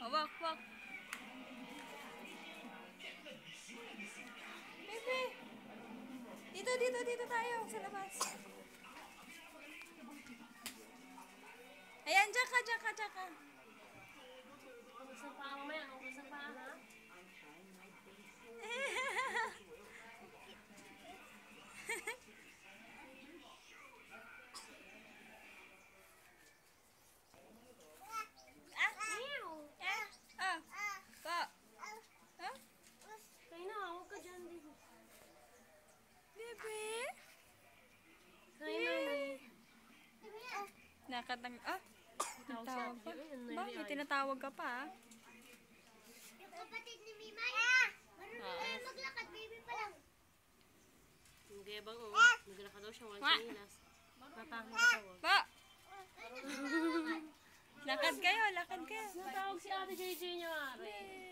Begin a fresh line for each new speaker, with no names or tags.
Wak, wak. Bebe. Dito tayo sa labas. Ayan, dyan ka.
Gusto pa mamaya, gusto pa ha? Kaya na, huwag ka dyan dito.
Bebe.
Kaya na,
Nakatang... Tawag pa.
Bakit?
Bakit? Tinatawag ka pa, ah?
Yung kapatid ni Mimay. Marunong na yan maglakad, baby pa lang.
Yung gebang naglaka daw siya, walang sinilas. Nakatawag.
Pa! Lakad kayo.
Natawag si Ate JJ niya, Mare.